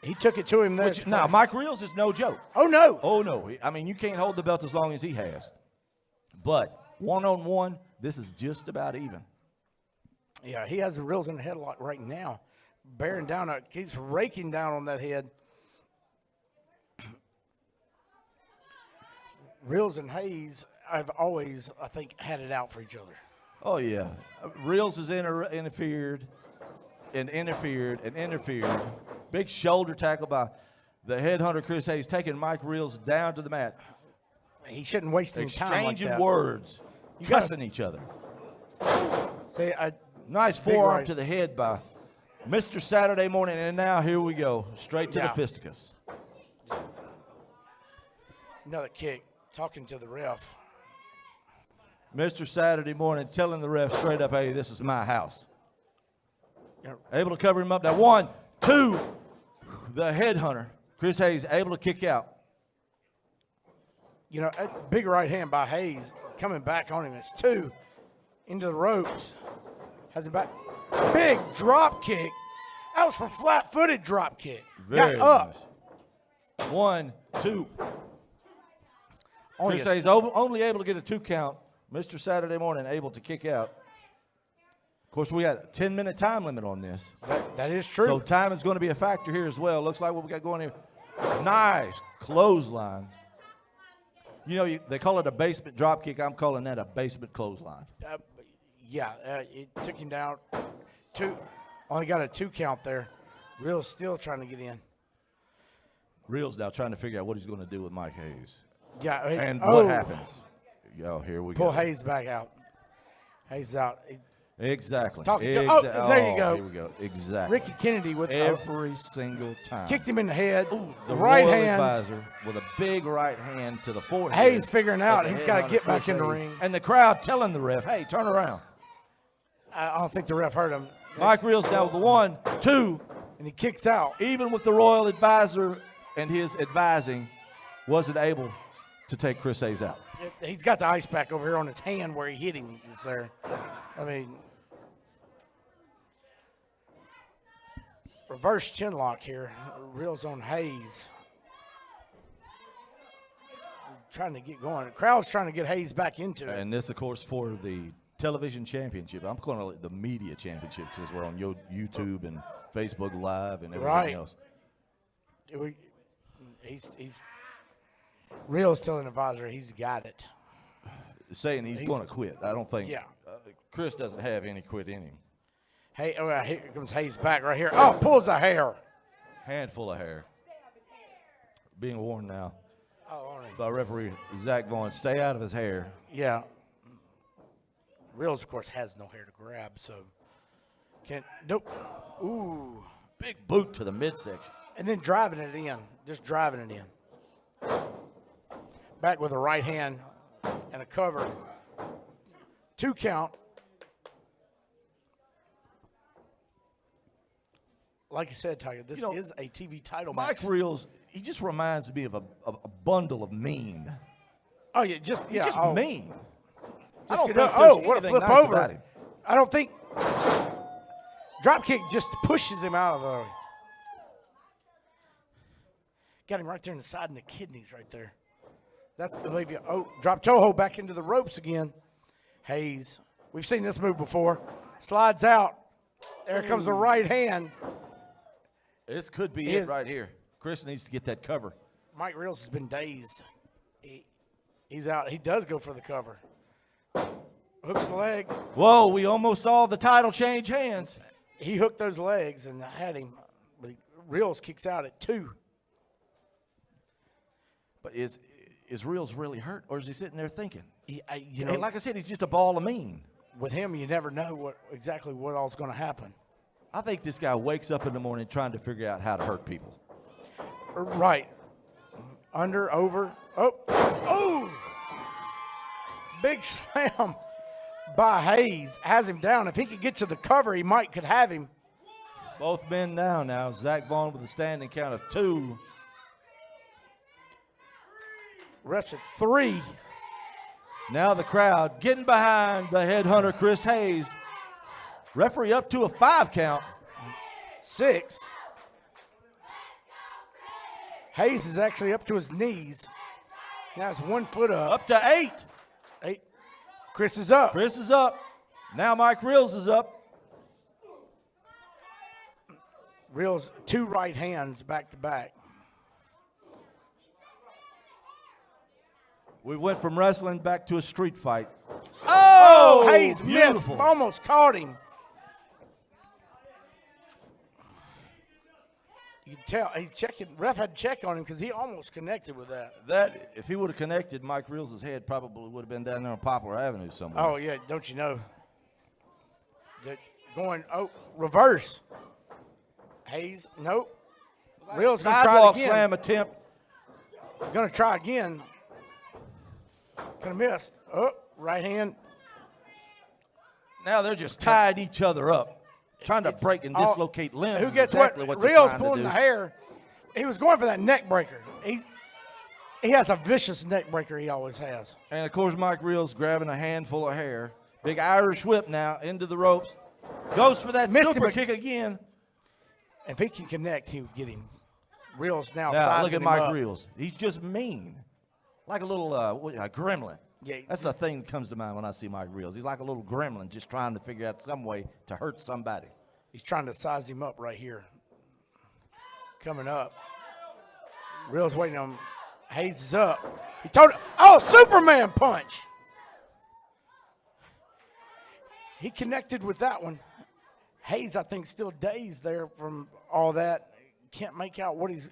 He took it to him there. Now, Mike Reels is no joke. Oh, no. Oh, no. I mean, you can't hold the belt as long as he has. But one-on-one, this is just about even. Yeah, he has the Reels in the headlock right now. Bearing down, he's raking down on that head. Reels and Hayes have always, I think, had it out for each other. Oh, yeah. Reels has interfered. Big shoulder tackle by the headhunter, Chris Hayes, taking Mike Reels down to the mat. He shouldn't waste any time like Exchanging that. words. You gotta- Cussing each other. See, Nice Big forearm right. to the head by Mr. Saturday Morning. And now here we go. Straight to Yeah. the fisticuffs. another kick, talking to the ref. Mr. Saturday Morning telling the ref straight up, hey, this is my house. Yeah. Able to cover him up. Now, 1, 2, the headhunter, Chris Hayes, able to kick out. You know, a big right hand by Hayes coming back on him. It's 2 into the ropes. Has it back. Big drop kick. That was from flat-footed drop kick. Very Got up. nice. 1, 2. Only Chris a- Hayes only able to get a 2 count. Mr. Saturday Morning able to kick out. Of course, we got a 10-minute time limit on this. that is true. So time is going to be a factor here as well. Looks like what we got going here. Nice clothesline. You know, they call it a basement drop kick. I'm calling that a basement clothesline. It took him down. 2. Only got a 2 count there. Reel's still trying to get in. Reel's now trying to figure out what he's going to do with Mike Hayes. Yeah. And what happens? Oh, here we Pull go. Hayes back out. Hayes out. Exactly. Talking to- oh, there you go. Here we go. Exactly. Ricky Kennedy with Every single time. kicked him in the head. the right royal hands. advisor with a big right hand to the forehead. Hayes figuring out of the he's got to headhunter, get back Chris in the Hayes. ring. And the crowd telling the ref, hey, turn around. I don't think the ref heard him. Mike Reels now with the 1, 2. And he kicks out. Even with the royal advisor and his advising, wasn't able to take Chris Hayes out. He's got the ice pack over here on his hand where he hit him. There. I mean, reverse chin lock here. Reels on Hayes. Trying to get going. The crowd's trying to get Hayes back into it. And this, of course, for the television championship. I'm calling it the media championship because we're on YouTube and Facebook Live and everything Right. else. He's Reel's telling the advisor he's got it. Saying he's going to quit. I don't think. Yeah. Chris doesn't have any quit in him. Hey, here comes Hayes back right here. Oh, pulls the hair. Handful of hair. Being worn now Oh, on him. by referee Zach Vaughn. Stay out of his hair. Yeah. Reels, of course, has no hair to grab, so can't. Nope. Ooh. Big boot to the midsection. And then driving it in. Just driving it in. Back with a right hand and a cover. 2 count. Like you said, Tiger, this is a TV title Mike match. Reels, He just reminds me of a bundle of mean. Oh, yeah, just Mean. I Just don't get up. think there's Oh, what a anything flip nice over. about him. I don't think drop kick just pushes him out of the way. Got him right there in the side and the kidneys right there. That's going to leave you. Oh, drop toe hold back into the ropes again. Hayes. We've seen this move before. Slides out. There comes the right hand. This could be it right here. Chris needs to get that cover. Mike Reels has been dazed. He's out. He does go for the cover. Hooks the leg. Whoa, we almost saw the title change hands. He hooked those legs and had him, but Reels kicks out at 2. But is Reels really hurt, or is he sitting there thinking? You know, And like I said, he's just a ball of mean. with him, you never know exactly what all's going to happen. I think this guy wakes up in the morning trying to figure out how to hurt people. Right. Under, over. Oh. Big slam by Hayes. Has him down. If he could get to the cover, he could have him. Both men down now. Zach Vaughn with a standing count of 2. Rest at 3. Now the crowd getting behind the headhunter, Chris Hayes. Referee up to a 5 count. 6. Hayes is actually up to his knees. Now it's 1 foot up. Up to 8. 8. Chris is up. Chris is up. Now Mike Reels is up. Reels 2 right hands back to back. We went from wrestling back to a street fight. Oh, Hayes missed. beautiful. Almost caught him. You can tell he's checking. Ref had to check on him because he almost connected with that. That, if he would have connected, Mike Reels' head probably would have been down there on Poplar Avenue somewhere. Oh, yeah, don't you know? Reverse. Hayes, nope. Reels going to try Sidewalk it again. slam attempt. Going to try again. Going to miss. Oh, right hand. Now they're just tied each other up, trying to break and dislocate limbs. Who gets exactly what? they're Reels trying to pulling do. the hair. He was going for that neck breaker. He has a vicious neck breaker he always has. And, of course, Mike Reels grabbing a handful of hair. Big Irish whip now into the ropes. Goes for that Missed him, super but- kick again. If he can connect, he would get him. Reels now Now, sizing look at him Mike up. Reels. He's just mean. Like a little a gremlin. Yeah, That's the thing that comes to mind when I see Mike Reels. He's like a little gremlin just trying to figure out some way to hurt somebody. He's trying to size him up right here. Coming up. Reels waiting on him. Hayes is up. He told him, Superman punch. He connected with that one. Hayes, I think, still dazed there from all that. Can't make out what he's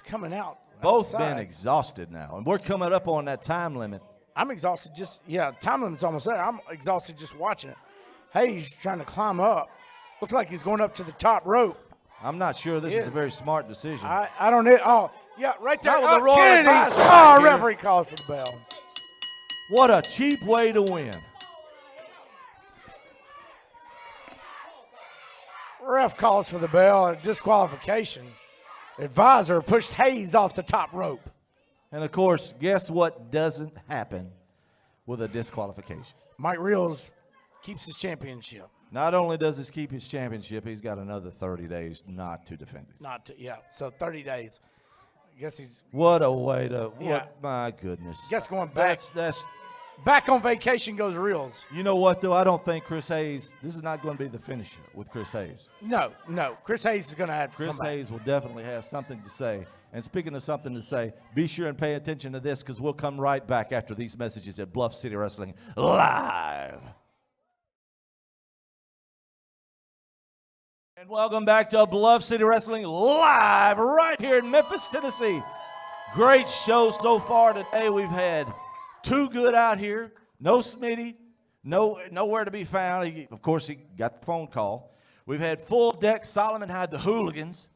coming out. Both outside. men exhausted now, and we're coming up on that time limit. I'm exhausted time limit's almost there. I'm exhausted just watching it. Hayes trying to climb up. Looks like he's going up to the top rope. I'm not sure this is a very smart decision. I don't know. Oh, yeah, right there. Not with the Royal Kennedy. Advisor right Oh, here. referee calls for the bell. What a cheap way to win. Ref calls for the bell. A disqualification. Advisor pushed Hayes off the top rope. And, of course, guess what doesn't happen with a disqualification? Mike Reels keeps his championship. Not only does he keep his championship, he's got another 30 days not to defend it. So 30 days. I guess he's What a way to, Yeah. my goodness. guess going back. That's Back on vacation goes Reels. you know what, though? I don't think Chris Hayes, this is not going to be the finish with Chris Hayes. No. Chris Hayes is going to have to Chris come back. Hayes will definitely have something to say. And speaking of something to say, be sure and pay attention to this because we'll come right back after these messages at Bluff City Wrestling Live. And welcome back to Bluff City Wrestling Live right here in Memphis, Tennessee. Great show so far today. We've had too good out here. No Smitty. Nowhere to be found. Of course, he got the phone call. We've had full deck. Solomon had the hooligans.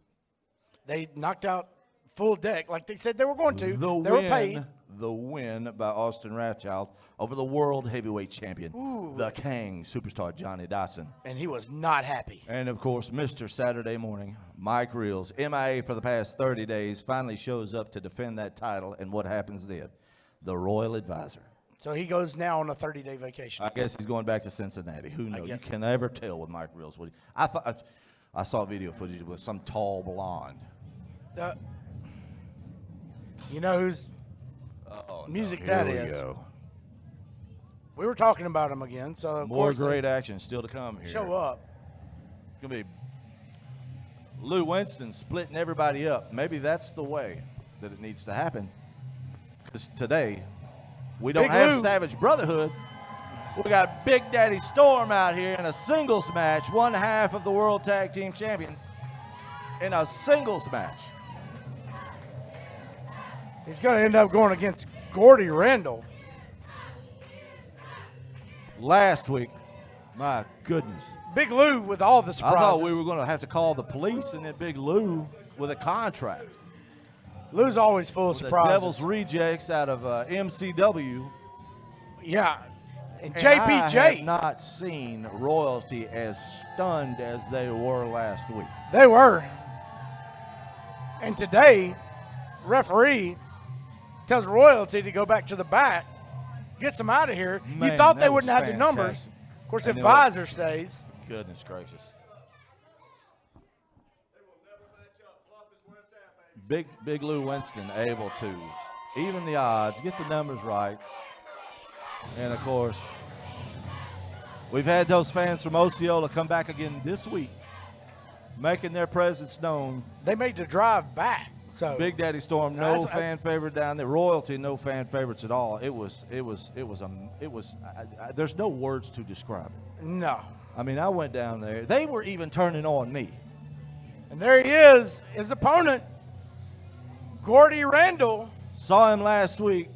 They knocked out full deck like they said they were going to. The they were paid. the win by Austin Rathchild over the world heavyweight champion, the King, superstar Johnny Dotson. And he was not happy. And, of course, Mr. Saturday Morning, Mike Reels, MIA for the past 30 days, finally shows up to defend that title. And what happens then? The Royal Advisor. So he goes now on a 30-day vacation. I guess he's going back to Cincinnati. Who knows? You get- can never tell with Mike Reels. I saw video footage with some tall blonde. You know whose music Here that we is? go. We were talking about him again, so of More course they great action still to come here. show up. It's going to be Lou Winston splitting everybody up. Maybe that's the way that it needs to happen. Because today, we don't Big have Lou. Savage Brotherhood. We got Big Daddy Storm out here in a singles match, one half of the World Tag Team Champion in a singles match. He's going to end up going against Gordy Randall. Last week, my goodness. Big Lou with all the I surprises. thought we were going to have to call the police and then Big Lou with a contract. Lou's always full of The surprises. Devil's Rejects out of MCW. Yeah. And And I JPJ. have not seen Royalty as stunned as they were last week. They were. And today, referee tells Royalty to go back to the back, gets them out of here. You Man, thought they that wouldn't was have the numbers. fantastic. Of course, I the knew it. advisor stays. Goodness gracious. Big Lou Winston able to even the odds, get the numbers right. And, of course, we've had those fans from Osceola come back again this week, making their presence known. They made the drive back. So Big Daddy Storm, no That's- fan favorite down there. Royalty, no fan favorites at all. There's no words to describe it. no. I mean, I went down there. They were even turning on me. And there he is, his opponent, Gordy Randall. Saw him last week.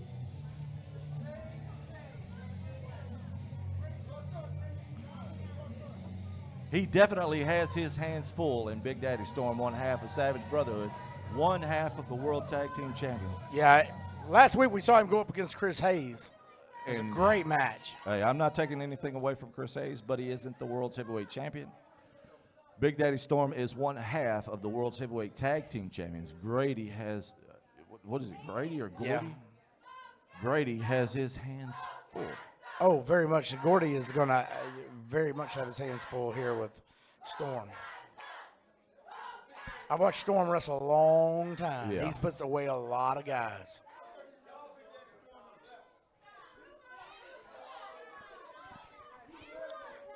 He definitely has his hands full in Big Daddy Storm, one half of Savage Brotherhood, one half of the World Tag Team Champions. Yeah, last week we saw him go up against Chris Hayes. It was a And- great match. Hey, I'm not taking anything away from Chris Hayes, but he isn't the World's Heavyweight Champion. Big Daddy Storm is one half of the World's Heavyweight Tag Team Champions. Grady has, what is it, Grady or Gordy? Yeah. Grady has his hands full. Oh, very much. Gordy is going to very much have his hands full here with Storm. I watched Storm wrestle a long time. Yeah. He's put away a lot of guys.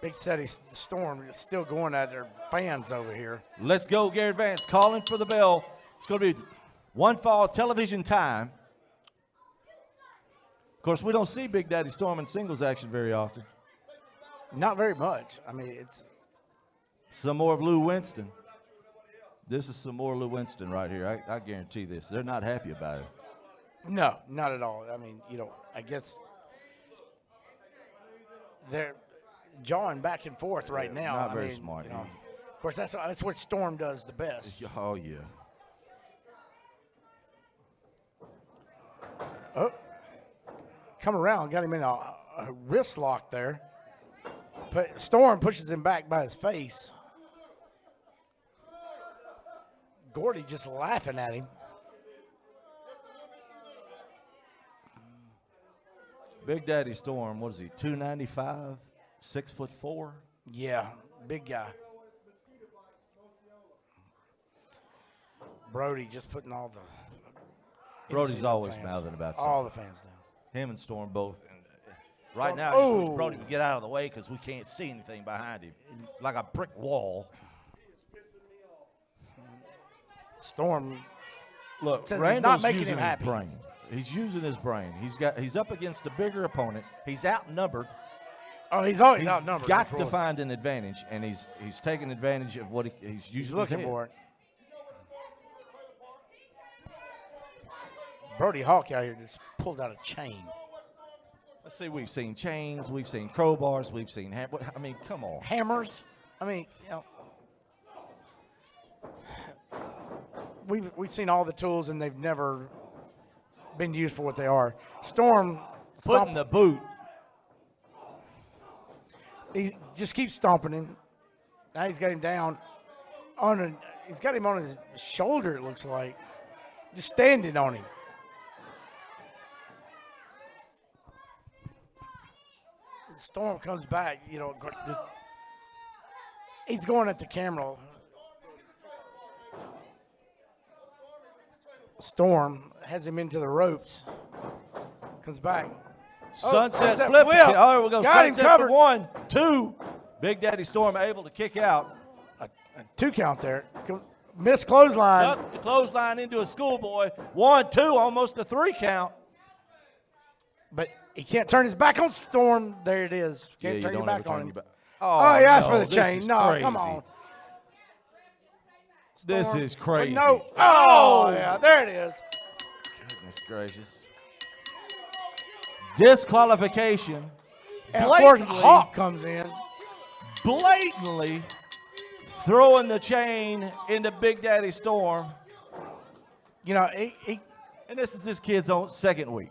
Big Steady Storm is still going at their fans over here. Let's go, Garrett Vance calling for the bell. It's going to be one fall television time. Of course, we don't see Big Daddy Storm in singles action very often. Not very much. I mean, it's Some more of Lou Winston. This is some more Lou Winston right here. I guarantee this. They're not happy about it. no, not at all. I mean, I guess they're jawing back and forth right now. Not I very mean, smart. Of course, that's what Storm does the best. Oh, yeah. Oh, come around, got him in a wrist lock there. But Storm pushes him back by his face. Gordy just laughing at him. Big Daddy Storm, what is he, 295, 6'4"? Yeah, big guy. Brody just putting all the. Brody's MCU always fans. mouthing about all something. the fans now. Him and Storm both. And right Storm- now, I just wish Oh. Brody would get out of the way because we can't see anything behind him. Like a brick wall. Storm. Look, Says he's Randall's not making using him his happy. brain. He's using his brain. He's up against a bigger opponent. He's outnumbered. Oh, he's always He's outnumbered. got That's to really- find an advantage, and he's taking advantage of what he's using. He's looking for it. Brody Hawk out here just pulled out a chain. Let's see. We've seen chains. We've seen crowbars. We've seen. I mean, come on. Hammers. I mean, we've seen all the tools, and they've never been used for what they are. Storm Putting the boot. He just keeps stomping him. Now he's got him down he's got him on his shoulder, it looks like. Just standing on him. Storm comes back, he's going at the camera. Storm has him into the ropes. Comes back. Sunset sunset flip. flip. Oh, there we go. Got him Sunset covered. for 1, 2. Big Daddy Storm able to kick out. A 2 count there. Missed clothesline. Up the clothesline into a schoolboy. 1, 2, almost a 3 count. But he can't turn his back on Storm. There it is. Can't Yeah, turn you your don't back ever on turn him. your back. Oh, he asked no, for the this chain. is No, crazy. come on. This Storm. is crazy. No. Oh, yeah, there it is. Goodness gracious. Disqualification. And of course, Blatantly- Hawk comes in. Blatantly throwing the chain into Big Daddy Storm. He And this is this kid's own second week.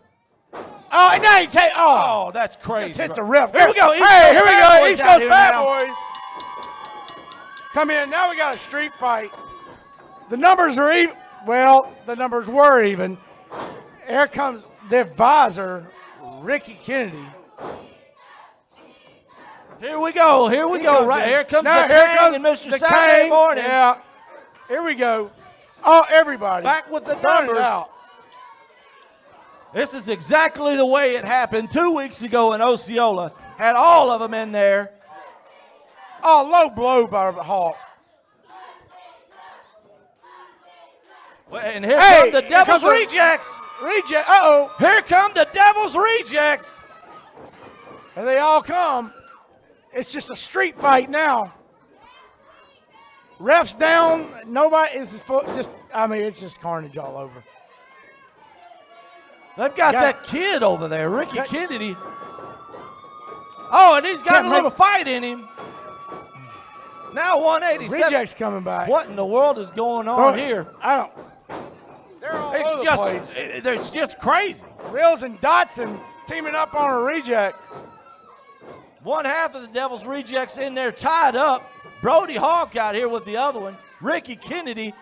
oh, and now he take. Oh, Oh, that's crazy. just hit the ref. Here we go. East Hey, Coast here we Bad go. Boys East out Coast here Bad now. Boys. Come in. Now we got a street fight. The numbers are even. Well, the numbers were even. Here comes the advisor, Ricky Kennedy. Here we go. Here we go. Right here comes Now, the here King comes and Mr. the Saturday King. Morning. Yeah. Here we go. Oh, everybody. Back with the Burn it numbers. out. This is exactly the way it happened 2 weeks ago in Osceola. Had all of them in there. Oh, low blow by Hawk. And here Hey, come the here Devil's comes the- Rejects. Reject. Uh-oh. Here come the Devil's Rejects. And they all come. It's just a street fight now. Refs down. Nobody is it's just carnage all over. They've got Got that kid over there, Ricky Got- Kennedy. Oh, and he's got Can't a little make- fight in him. Now 187. Rejects coming back. What in the world is going Throw on it. here? I don't. They're all over It's the just, place. it's just crazy. Reels and Dotson teaming up on a reject. One half of the Devil's Rejects in there tied up. Brody Hawk out here with the other one. Ricky Kennedy.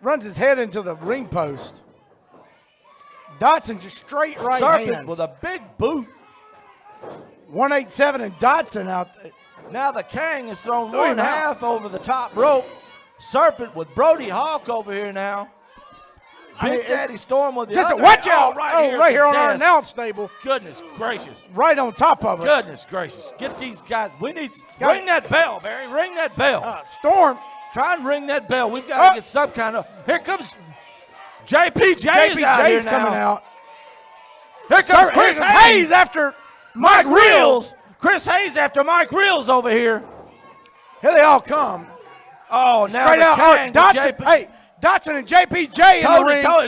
Runs his head into the ring post. Dotson just straight right Serpent hands. with a big boot. 187 and Dotson out there. Now the King has thrown Threw him one out. half over the top rope. Serpent with Brody Hawk over here now. Big mean, Daddy Storm with the Just other. watch Oh, out. right here, right at here the on our desk. announce table. Goodness gracious. Right on top of us. Goodness gracious. Get these guys. We need. Got Ring that bell, Barry. Ring that bell. Storm. Try and ring that bell. We've got to get some kind of. Here comes JPJ is out here JPJ's coming now. out. Here comes Chris Here's Hayes. after Mike Reels. Chris Hayes after Mike Reels over here. Here they all come. Oh, now Straight the out. King, Dotson. JP Hey, Dotson and JPJ in the toe to ring. toe.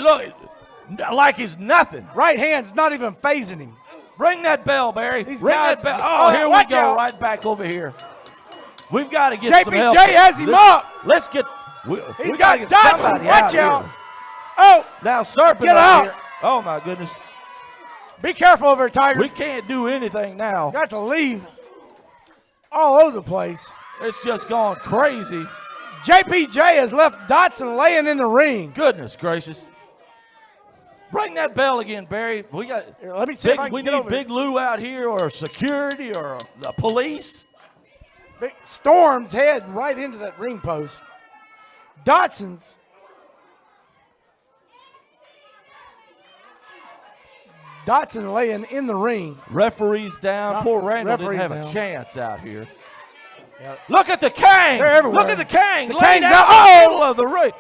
Look, like he's nothing. Right hand's not even phasing him. Ring that bell, Barry. These Ring guys- that bell. oh, Oh, here we watch go. out. Right back over here. We've got to get some help. JPJ has him up. Let's get. We He's got to got get Dotson. somebody Watch out. here. Oh, Now Serpent Get over out. here. Oh my goodness. be careful over there, Tiger. We can't do anything now. Got to leave all over the place. It's just gone crazy. JPJ has left Dotson laying in the ring. Goodness gracious. Ring that bell again, Barry. We got. Here, let me see if I Big, can we get need over Big Lou out here, or security, or the police. Big Storm's head right into that ring post. Dotson's. Dotson laying in the ring. Referees down. Not- Poor Randall didn't referees have down. a chance out here. Yeah. Look at the King. They're everywhere. Look at the King. The Laid King's out out. in the Uh-oh. middle of the ring.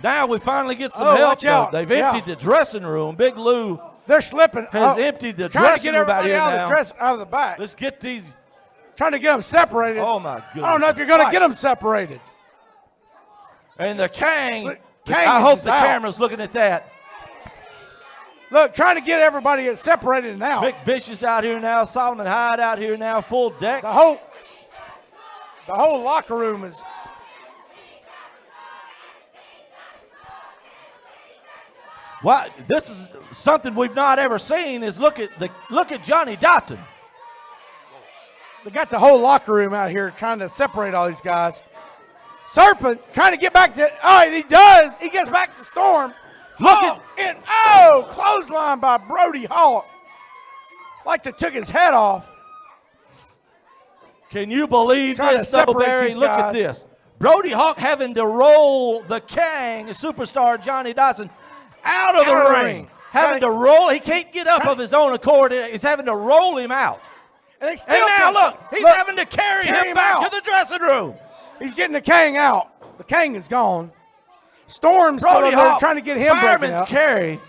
Now we finally get some Oh, help. watch out. Though. They've Yeah. emptied the dressing room. Big Lou They're slipping. has emptied the trying to dressing get room out everybody here out of now. the dress out of the back. Let's get these. Trying to get them separated. Oh my goodness. I don't know if you're going to Fight. get them separated. And the King. King I is hope just the out. camera's looking at that. Look, trying to get everybody separated now. Vic Vicious out here now. Solomon Hyde out here now. Full deck. The whole locker room is. Well, this is something we've not ever seen. Is look at Johnny Dotson. They got the whole locker room out here trying to separate all these guys. Serpent trying to get back to. Oh, and he does. He gets back to Storm. Clothesline by Brody Hawk. Like they took his head off. Can you believe Trying this, to separate Doubleberry? these Look at guys. this. Brody Hawk having to roll the Kang, superstar Johnny Dotson, out of the ring. Having to roll. He can't get up of his own accord. He's having to roll him out. And, they still And now, can't- look, he's having to carry him back out. to the dressing room. He's getting the Kang out. The Kang is gone. Storm's still Brody over there Hawk, trying to get him broken fireman's up. carry.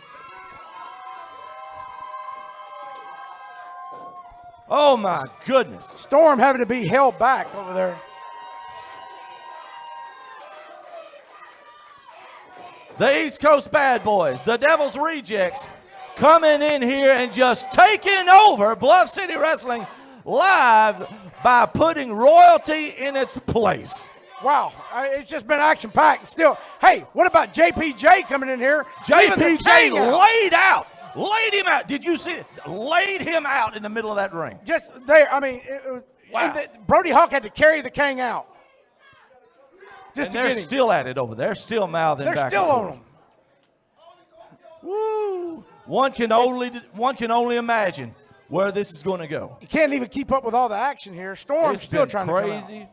Oh, my goodness. Storm having to be held back over there. The East Coast Bad Boys, the Devil's Rejects, coming in here and just taking over Bluff City Wrestling live by putting royalty in its place. Wow, it's just been action-packed. Still, hey, what about JPJ coming in here? leaving the Kang out? laid him out. Did you see it? Laid him out in the middle of that ring. Just there, I mean, Wow. Brody Hawk had to carry the Kang out. Just And to they're get him. still at it over there, still mouthing They're back still and on forth. him. Woo! One can only imagine where this is going to go. You can't even keep up with all the action here. Storm's It's still been trying to come crazy. out.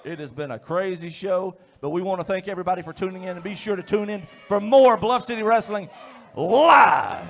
It has been a crazy show, but we want to thank everybody for tuning in, and be sure to tune in for more Bluff City Wrestling live.